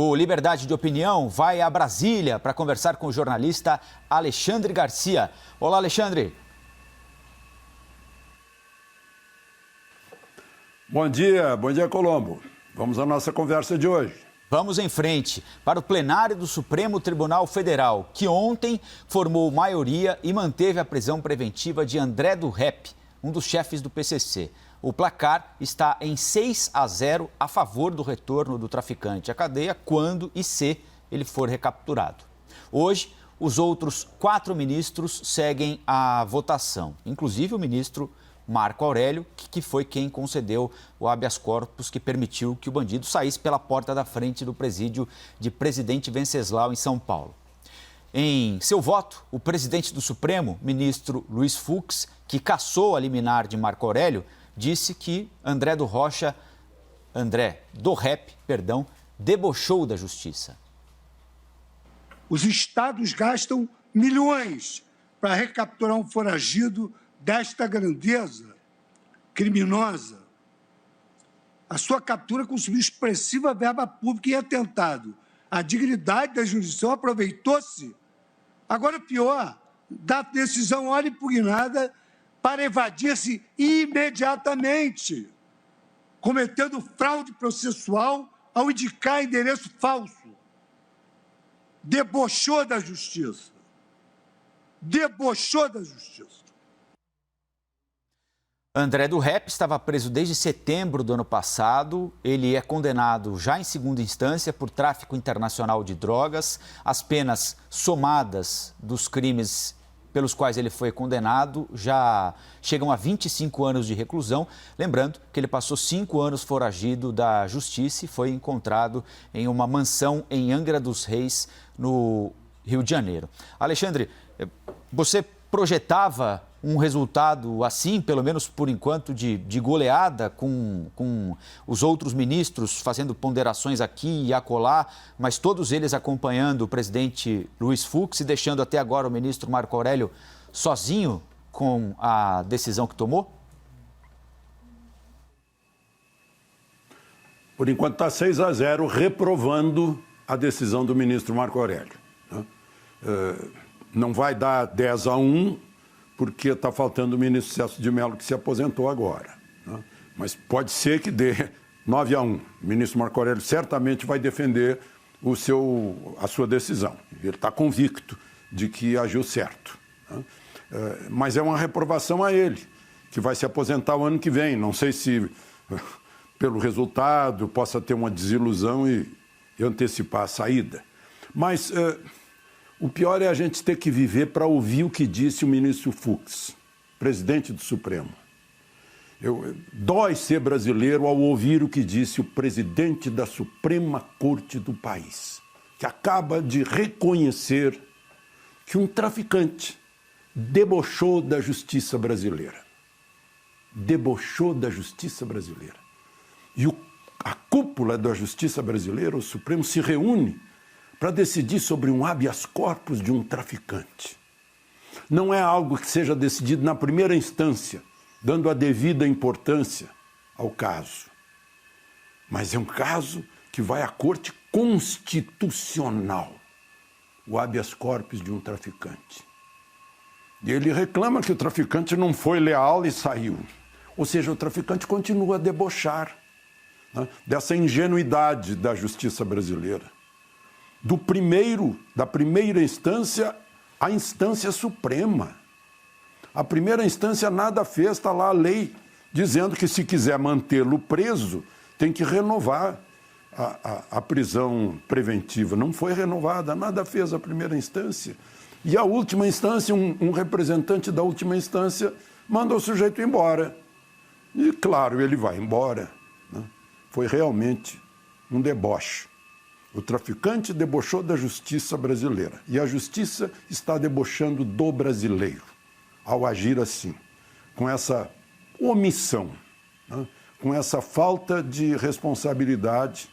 O Liberdade de Opinião vai a Brasília para conversar com o jornalista Alexandre Garcia. Olá, Alexandre. Bom dia, Colombo. Vamos à nossa conversa de hoje. Vamos em frente para o plenário do Supremo Tribunal Federal, que ontem formou maioria e manteve a prisão preventiva de André do Rep, um dos chefes do PCC. O placar está em 6-0 a favor do retorno do traficante à cadeia quando e se ele for recapturado. Hoje, os outros 4 ministros seguem a votação, inclusive o ministro Marco Aurélio, que foi quem concedeu o habeas corpus que permitiu que o bandido saísse pela porta da frente do presídio de Presidente Venceslau, em São Paulo. Em seu voto, o presidente do Supremo, ministro Luiz Fux, que cassou a liminar de Marco Aurélio, disse que André do Rep, debochou da justiça. Os estados gastam milhões para recapturar um foragido desta grandeza criminosa. A sua captura consumiu expressiva verba pública e atentado à dignidade da jurisdição, aproveitou-se, agora pior, da decisão ora impugnada para evadir-se imediatamente, cometendo fraude processual ao indicar endereço falso. Debochou da justiça. Debochou da justiça. André do Rep estava preso desde setembro do ano passado. Ele é condenado já em segunda instância por tráfico internacional de drogas. As penas somadas dos crimes pelos quais ele foi condenado já chegam a 25 anos de reclusão. Lembrando que ele passou 5 anos foragido da justiça e foi encontrado em uma mansão em Angra dos Reis, no Rio de Janeiro. Alexandre, você projetava um resultado assim, pelo menos por enquanto, de goleada, com os outros ministros fazendo ponderações aqui e acolá, mas todos eles acompanhando o presidente Luiz Fux e deixando até agora o ministro Marco Aurélio sozinho com a decisão que tomou? Por enquanto está 6-0, reprovando a decisão do ministro Marco Aurélio. Não vai dar 10-1, porque está faltando o ministro Celso de Mello, que se aposentou agora. Mas pode ser que dê 9-1. O ministro Marco Aurélio certamente vai defender a sua decisão. Ele está convicto de que agiu certo. Mas é uma reprovação a ele, que vai se aposentar o ano que vem. Não sei se, pelo resultado, possa ter uma desilusão e antecipar a saída. Mas o pior é a gente ter que viver para ouvir o que disse o ministro Fux, presidente do Supremo. Dói ser brasileiro ao ouvir o que disse o presidente da Suprema Corte do país, que acaba de reconhecer que um traficante debochou da justiça brasileira. Debochou da justiça brasileira. E a cúpula da justiça brasileira, o Supremo, se reúne para decidir sobre um habeas corpus de um traficante. Não é algo que seja decidido na primeira instância, dando a devida importância ao caso. Mas é um caso que vai à Corte Constitucional, o habeas corpus de um traficante. E ele reclama que o traficante não foi leal e saiu. Ou seja, o traficante continua a debochar, né, dessa ingenuidade da justiça brasileira. Da primeira instância à instância suprema. A primeira instância nada fez, está lá a lei dizendo que se quiser mantê-lo preso, tem que renovar a prisão preventiva. Não foi renovada, nada fez a primeira instância. E a última instância, um representante da última instância manda o sujeito embora. E claro, ele vai embora, né? Foi realmente um deboche. O traficante debochou da justiça brasileira e a justiça está debochando do brasileiro ao agir assim, com essa omissão, né? Com essa falta de responsabilidade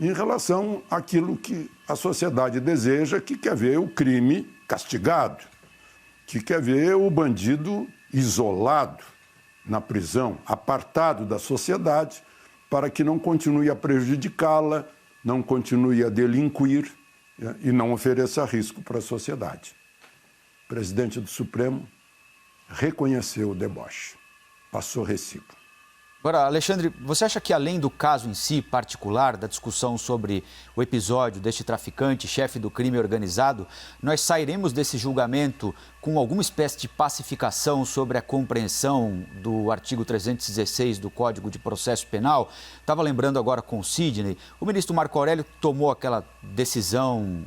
em relação àquilo que a sociedade deseja, que quer ver o crime castigado, que quer ver o bandido isolado na prisão, apartado da sociedade, para que não continue a prejudicá-la, não continue a delinquir e não ofereça risco para a sociedade. O presidente do Supremo reconheceu o deboche, passou recibo. Agora, Alexandre, você acha que além do caso em si particular, da discussão sobre o episódio deste traficante, chefe do crime organizado, nós sairemos desse julgamento com alguma espécie de pacificação sobre a compreensão do artigo 316 do Código de Processo Penal? Estava lembrando agora com o Sidney, o ministro Marco Aurélio tomou aquela decisão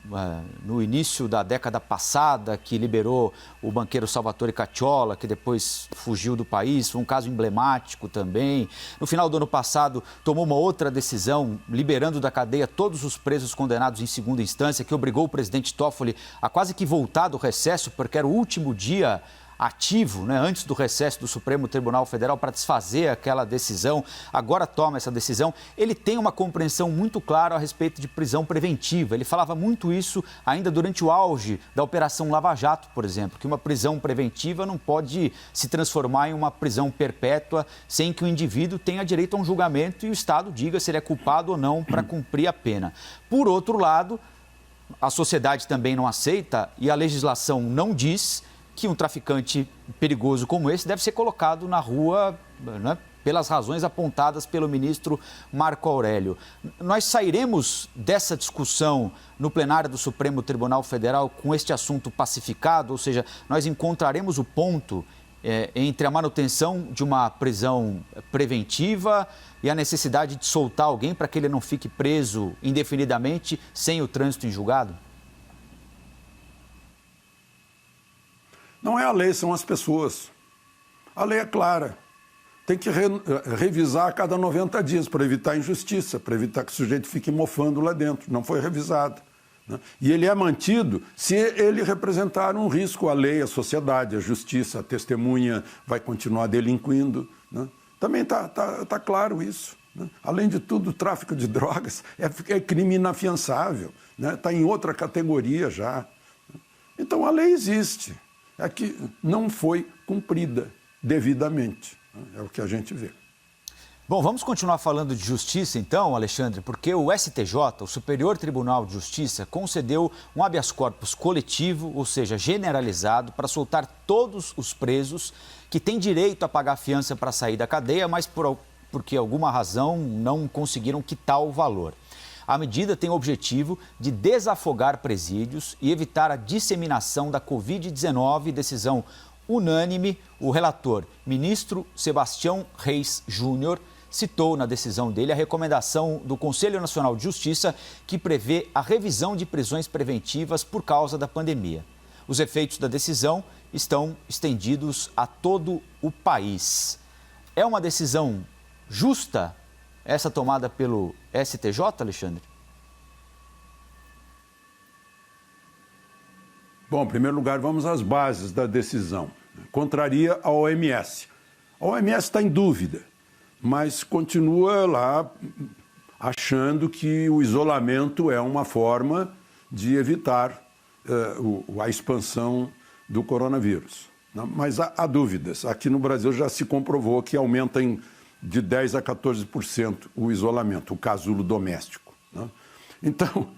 no início da década passada, que liberou o banqueiro Salvatore Cacciola, que depois fugiu do país, foi um caso emblemático também. No final do ano passado, tomou uma outra decisão, liberando da cadeia todos os presos condenados em segunda instância, que obrigou o presidente Toffoli a quase que voltar do recesso, porque era o último dia ativo, antes do recesso do Supremo Tribunal Federal, para desfazer aquela decisão. Agora toma essa decisão. Ele tem uma compreensão muito clara a respeito de prisão preventiva. Ele falava muito isso ainda durante o auge da Operação Lava Jato, por exemplo, que uma prisão preventiva não pode se transformar em uma prisão perpétua sem que o indivíduo tenha direito a um julgamento e o Estado diga se ele é culpado ou não para cumprir a pena. Por outro lado, a sociedade também não aceita e a legislação não diz que um traficante perigoso como esse deve ser colocado na rua, pelas razões apontadas pelo ministro Marco Aurélio. Nós sairemos dessa discussão no plenário do Supremo Tribunal Federal com este assunto pacificado, ou seja, nós encontraremos o ponto entre a manutenção de uma prisão preventiva e a necessidade de soltar alguém para que ele não fique preso indefinidamente sem o trânsito em julgado? Não é a lei, são as pessoas. A lei é clara. Tem que revisar a cada 90 dias para evitar injustiça, para evitar que o sujeito fique mofando lá dentro. Não foi revisado. E ele é mantido se ele representar um risco à lei, à sociedade, à justiça, a testemunha vai continuar delinquindo. Também está claro isso. Além de tudo, o tráfico de drogas é crime inafiançável. Está em outra categoria já. Então a lei existe. É que não foi cumprida devidamente. É o que a gente vê. Bom, vamos continuar falando de justiça então, Alexandre, porque o STJ, o Superior Tribunal de Justiça, concedeu um habeas corpus coletivo, ou seja, generalizado, para soltar todos os presos que têm direito a pagar fiança para sair da cadeia, mas porque alguma razão não conseguiram quitar o valor. A medida tem o objetivo de desafogar presídios e evitar a disseminação da Covid-19, decisão unânime. O relator, ministro Sebastião Reis Júnior, citou na decisão dele a recomendação do Conselho Nacional de Justiça, que prevê a revisão de prisões preventivas por causa da pandemia. Os efeitos da decisão estão estendidos a todo o país. É uma decisão justa essa tomada pelo STJ, Alexandre? Bom, em primeiro lugar, vamos às bases da decisão. Contraria a OMS. A OMS está em dúvida, mas continua lá achando que o isolamento é uma forma de evitar a expansão do coronavírus. Mas há dúvidas. Aqui no Brasil já se comprovou que aumenta de 10% a 14% o isolamento, o casulo doméstico. Então,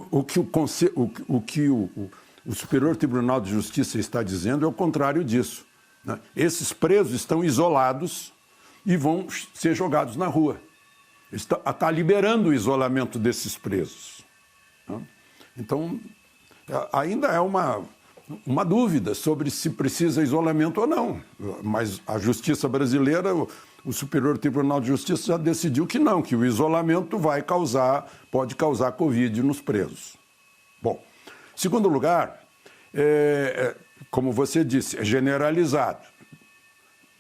o que o Superior Tribunal de Justiça está dizendo é o contrário disso. Esses presos estão isolados e vão ser jogados na rua. Está liberando o isolamento desses presos. Então, ainda é uma dúvida sobre se precisa isolamento ou não. Mas a justiça brasileira, o Superior Tribunal de Justiça já decidiu que não, que o isolamento pode causar Covid nos presos. Bom, segundo lugar, como você disse, é generalizado.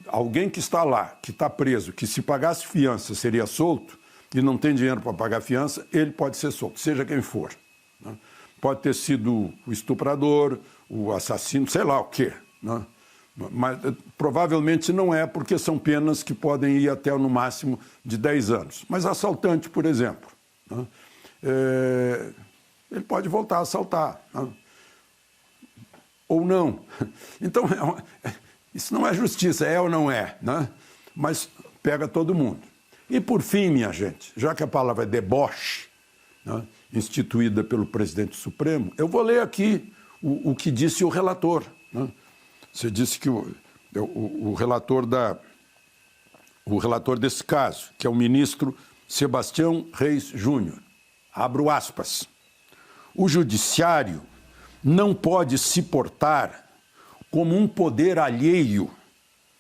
Alguém que está lá, que está preso, que se pagasse fiança seria solto e não tem dinheiro para pagar fiança, ele pode ser solto, seja quem for. Pode ter sido o estuprador, o assassino, sei lá o quê. Mas provavelmente não é, porque são penas que podem ir até no máximo de 10 anos. Mas assaltante, por exemplo, ele pode voltar a assaltar. Ou não. Então, isso não é justiça, é ou não é, Mas pega todo mundo. E por fim, minha gente, já que a palavra é deboche, né, instituída pelo presidente do Supremo. Eu vou ler aqui o que disse o relator. Né? Você disse que o relator desse caso, que é o ministro Sebastião Reis Júnior, abro aspas, o judiciário não pode se portar como um poder alheio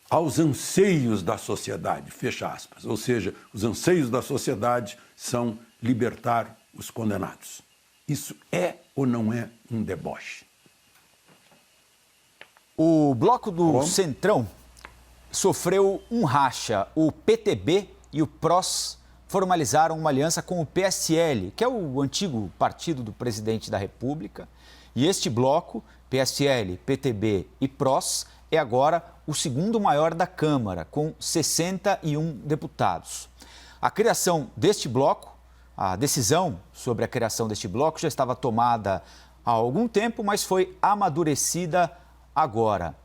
aos anseios da sociedade, fecha aspas. Ou seja, os anseios da sociedade são libertar os condenados. Isso é ou não é um deboche? O bloco do Centrão sofreu um racha. O PTB e o PROS formalizaram uma aliança com o PSL, que é o antigo partido do presidente da República. E este bloco, PSL, PTB e PROS, é agora o segundo maior da Câmara, com 61 deputados. A criação deste bloco, a decisão sobre a criação deste bloco já estava tomada há algum tempo, mas foi amadurecida agora.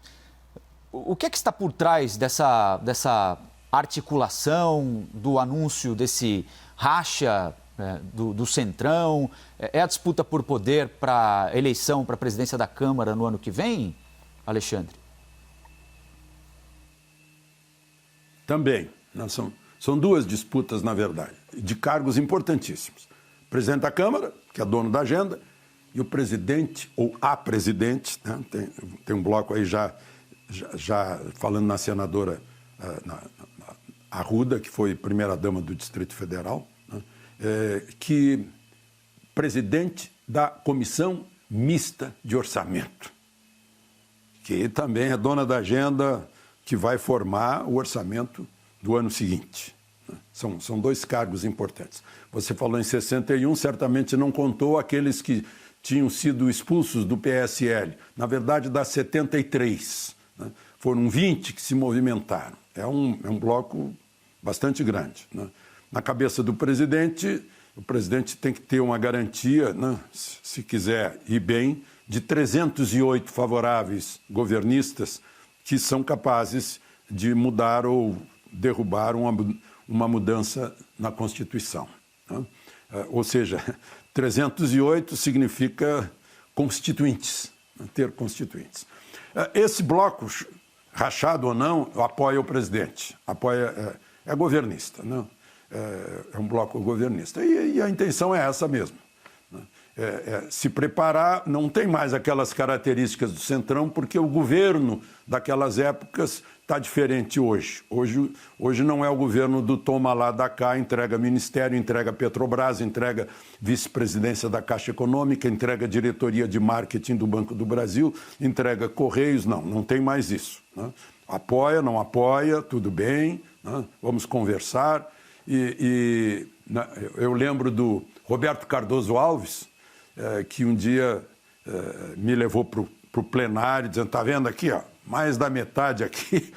O que é que está por trás dessa articulação, do anúncio desse racha do Centrão? É a disputa por poder para a eleição para a presidência da Câmara no ano que vem, Alexandre? Também. São duas disputas, na verdade, de cargos importantíssimos. O presidente da Câmara, que é dono da agenda, e o presidente, ou a presidente, né? Tem um bloco aí já falando na senadora Arruda, que foi primeira-dama do Distrito Federal, né? Que presidente da Comissão Mista de Orçamento, que também é dona da agenda que vai formar o orçamento do ano seguinte. São dois cargos importantes. Você falou em 61, certamente não contou aqueles que tinham sido expulsos do PSL. Na verdade, dá 73. Né? Foram 20 que se movimentaram. É um bloco bastante grande. Né? Na cabeça do presidente, o presidente tem que ter uma garantia, né, se quiser ir bem, de 308 favoráveis governistas que são capazes de mudar ou derrubar uma mudança na Constituição. Né? Ou seja, 308 significa constituintes, ter constituintes. Esse bloco, rachado ou não, apoia o presidente, é governista, né? É um bloco governista. E a intenção é essa mesmo. Né? Se preparar, não tem mais aquelas características do Centrão, porque o governo daquelas épocas está diferente hoje. Hoje não é o governo do toma lá, dá cá, entrega ministério, entrega Petrobras, entrega vice-presidência da Caixa Econômica, entrega diretoria de marketing do Banco do Brasil, entrega Correios, não tem mais isso. Né? Apoia, não apoia, tudo bem, né? Vamos conversar. Eu lembro do Roberto Cardoso Alves, que um dia me levou para o plenário, dizendo, está vendo aqui, ó, mais da metade aqui,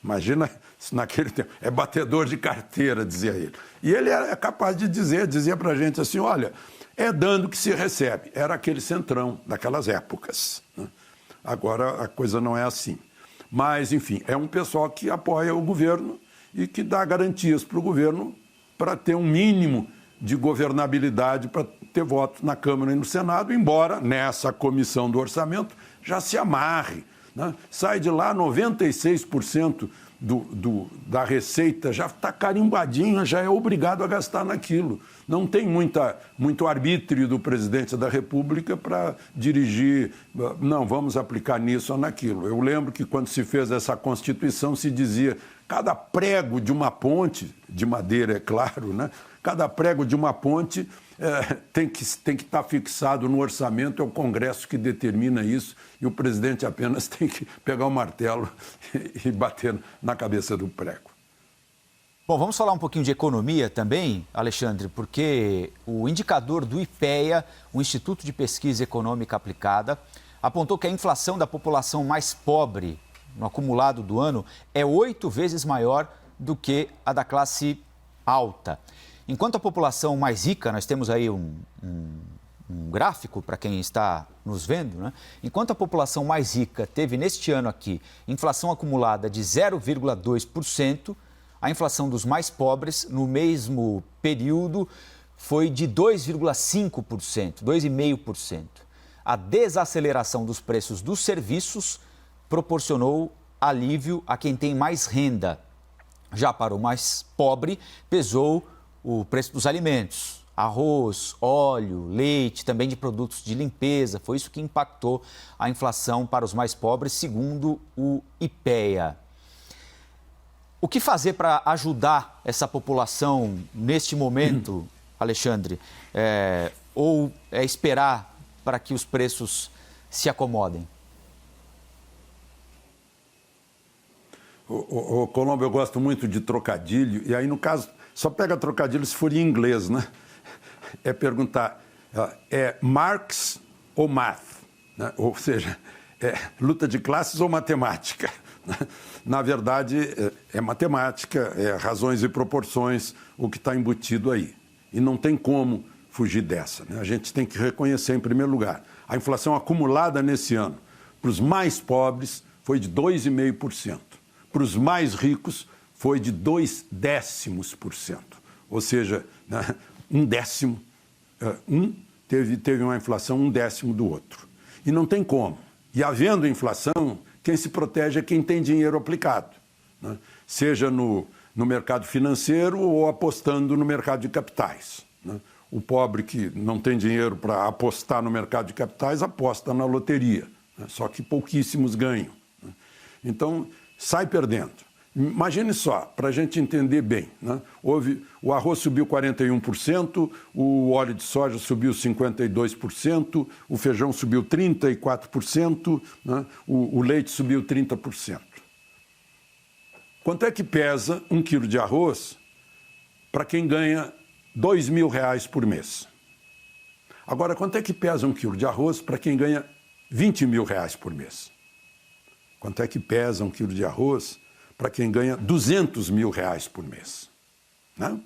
imagina isso naquele tempo, é batedor de carteira, dizia ele. E ele é capaz de dizia para a gente assim, olha, é dando que se recebe. Era aquele Centrão daquelas épocas. Né? Agora a coisa não é assim. Mas, enfim, é um pessoal que apoia o governo e que dá garantias para o governo para ter um mínimo de governabilidade, para ter votos na Câmara e no Senado, embora nessa comissão do orçamento já se amarre. Né? Sai de lá 96% da receita, já está carimbadinha, já é obrigado a gastar naquilo. Não tem muito arbítrio do presidente da República para dirigir, não, vamos aplicar nisso ou naquilo. Eu lembro que quando se fez essa Constituição se dizia, cada prego de uma ponte, de madeira é claro, né? Cada prego de uma ponte tem que estar fixado no orçamento, é o Congresso que determina isso, e o presidente apenas tem que pegar o martelo e bater na cabeça do prego. Bom, vamos falar um pouquinho de economia também, Alexandre, porque o indicador do IPEA, o Instituto de Pesquisa Econômica Aplicada, apontou que a inflação da população mais pobre no acumulado do ano é 8 vezes maior do que a da classe alta. Enquanto a população mais rica, nós temos aí um gráfico para quem está nos vendo, né? Enquanto a população mais rica teve neste ano aqui inflação acumulada de 0,2%, a inflação dos mais pobres no mesmo período foi de 2,5%, 2,5%. A desaceleração dos preços dos serviços proporcionou alívio a quem tem mais renda. Já para o mais pobre, pesou o preço dos alimentos. Arroz, óleo, leite, também de produtos de limpeza. Foi isso que impactou a inflação para os mais pobres, segundo o IPEA. O que fazer para ajudar essa população neste momento, Alexandre? Ou é esperar para que os preços se acomodem? Colombo, eu gosto muito de trocadilho, e aí, no caso, só pega trocadilho se for em inglês, né? É perguntar, é Marx ou Math? Né? Ou seja, é luta de classes ou matemática? Na verdade, é matemática, é razões e proporções o que está embutido aí. E não tem como fugir dessa, né? A gente tem que reconhecer, em primeiro lugar, a inflação acumulada nesse ano para os mais pobres foi de 2,5%. Para os mais ricos foi de 0,2%. Ou seja, né, teve uma inflação 1/10 do outro. E não tem como. E havendo inflação, quem se protege é quem tem dinheiro aplicado, né? Seja no mercado financeiro ou apostando no mercado de capitais, né? O pobre que não tem dinheiro para apostar no mercado de capitais aposta na loteria, né? Só que pouquíssimos ganham, né? Então, sai perdendo. Imagine só, para a gente entender bem, né? O arroz subiu 41%, o óleo de soja subiu 52%, o feijão subiu 34%, né? O leite subiu 30%. Quanto é que pesa 1 quilo de arroz para quem ganha R$2.000 por mês? Agora, quanto é que pesa 1 quilo de arroz para quem ganha R$20.000 por mês? Quanto é que pesa 1 quilo de arroz para quem ganha R$200.000 por mês? Né?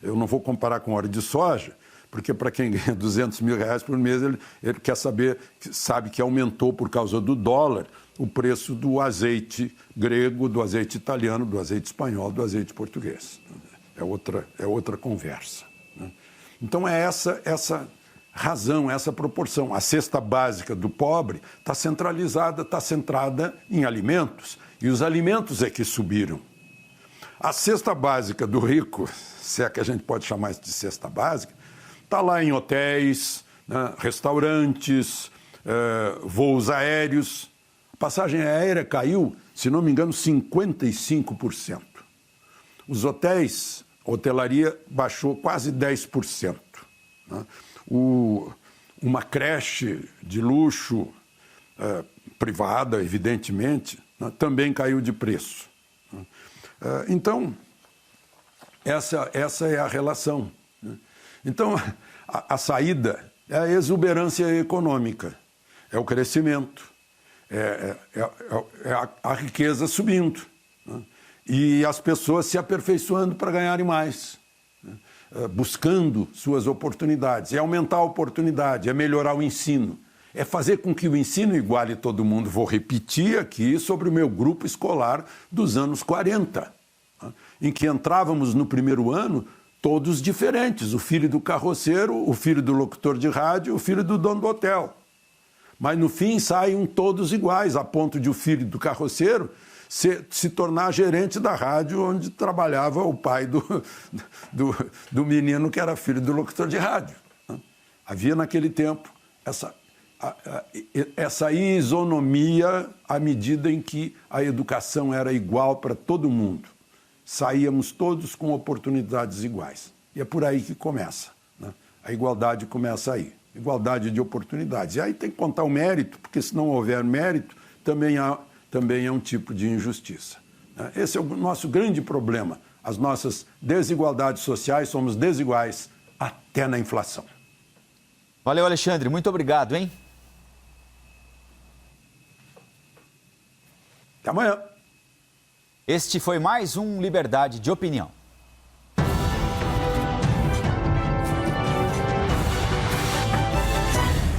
Eu não vou comparar com óleo de soja, porque para quem ganha R$200.000 por mês, ele quer sabe que aumentou por causa do dólar o preço do azeite grego, do azeite italiano, do azeite espanhol, do azeite português. É outra conversa, né? Então é essa razão, essa proporção. A cesta básica do pobre está centralizada, está centrada em alimentos. E os alimentos é que subiram. A cesta básica do rico, se é que a gente pode chamar isso de cesta básica, está lá em hotéis, né, restaurantes, voos aéreos. A passagem aérea caiu, se não me engano, 55%. Os hotéis, a hotelaria baixou quase 10%. Né? Uma creche de luxo, privada, evidentemente, também caiu de preço. Então, essa é a relação. Então, a saída é a exuberância econômica, é o crescimento, é a riqueza subindo, né? E as pessoas se aperfeiçoando para ganharem mais, né? Buscando suas oportunidades. É aumentar a oportunidade, é melhorar o ensino. É fazer com que o ensino iguale todo mundo. Vou repetir aqui sobre o meu grupo escolar dos anos 40, né? Em que entrávamos no primeiro ano todos diferentes. O filho do carroceiro, o filho do locutor de rádio, o filho do dono do hotel. Mas no fim saem todos iguais, a ponto de o filho do carroceiro se tornar gerente da rádio onde trabalhava o pai do menino que era filho do locutor de rádio, né? Havia naquele tempo essa isonomia à medida em que a educação era igual para todo mundo. Saíamos todos com oportunidades iguais. E é por aí que começa, né? A igualdade começa aí. Igualdade de oportunidades. E aí tem que contar o mérito, porque se não houver mérito, também é um tipo de injustiça, né? Esse é o nosso grande problema. As nossas desigualdades sociais, somos desiguais até na inflação. Valeu, Alexandre. Muito obrigado, hein? Até amanhã. Este foi mais um Liberdade de Opinião.